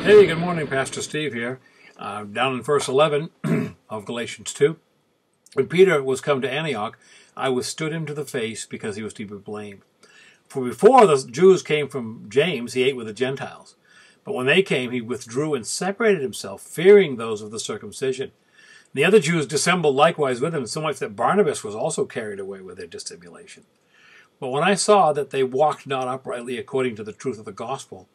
Hey, good morning, Pastor Steve here. Down in verse 11 of Galatians 2. When Peter was come to Antioch, I withstood him to the face because he was to be blamed. For before the Jews came from James, he ate with the Gentiles. But when they came, he withdrew and separated himself, fearing those of the circumcision. The other Jews dissembled likewise with him, so much that Barnabas was also carried away with their dissimulation. But when I saw that they walked not uprightly according to the truth of the gospel,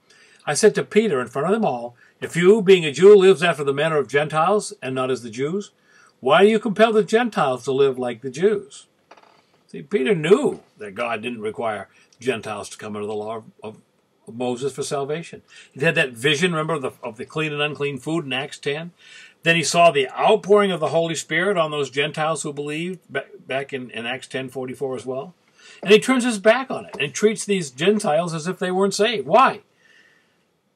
I said to Peter in front of them all, if you, being a Jew, lives after the manner of Gentiles, and not as the Jews, why do you compel the Gentiles to live like the Jews? See, Peter knew that God didn't require Gentiles to come under the law of Moses for salvation. He had that vision, remember, of the clean and unclean food in Acts 10. Then he saw the outpouring of the Holy Spirit on those Gentiles who believed back in Acts 10:44 as well. And he turns his back on it and treats these Gentiles as if they weren't saved. Why?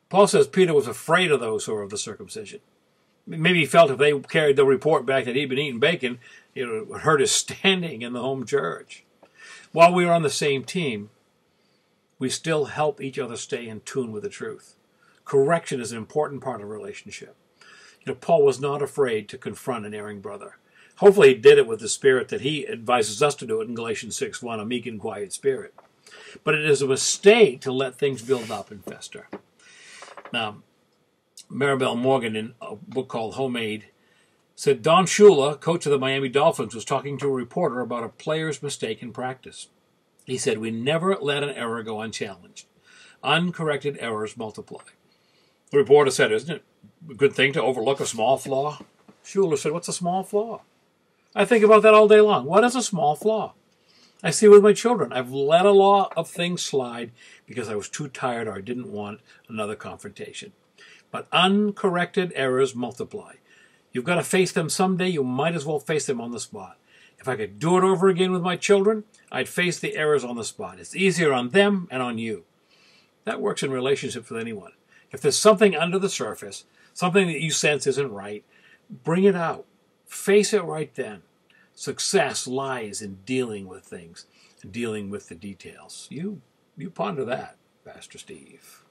Paul says Peter was afraid of those who were of the circumcision. Maybe he felt if they carried the report back that he'd been eating bacon, it would hurt his standing in the home church. While we are on the same team, we still help each other stay in tune with the truth. Correction is an important part of a relationship. Paul was not afraid to confront an erring brother. Hopefully he did it with the spirit that he advises us to do it in Galatians 6:1, a meek and quiet spirit. But it is a mistake to let things build up and fester. Now, Maribel Morgan, in a book called Homemade, said Don Shula, coach of the Miami Dolphins, was talking to a reporter about a player's mistake in practice. He said, we never let an error go unchallenged. Uncorrected errors multiply. The reporter said, isn't it a good thing to overlook a small flaw? Shula said, what's a small flaw? I think about that all day long. What is a small flaw? I see with my children. I've let a lot of things slide because I was too tired or I didn't want another confrontation. But uncorrected errors multiply. You've got to face them someday. You might as well face them on the spot. If I could do it over again with my children, I'd face the errors on the spot. It's easier on them and on you. That works in relationships with anyone. If there's something under the surface, something that you sense isn't right, bring it out. Face it right then. Success lies in dealing with things, dealing with the details. You ponder that, Pastor Steve.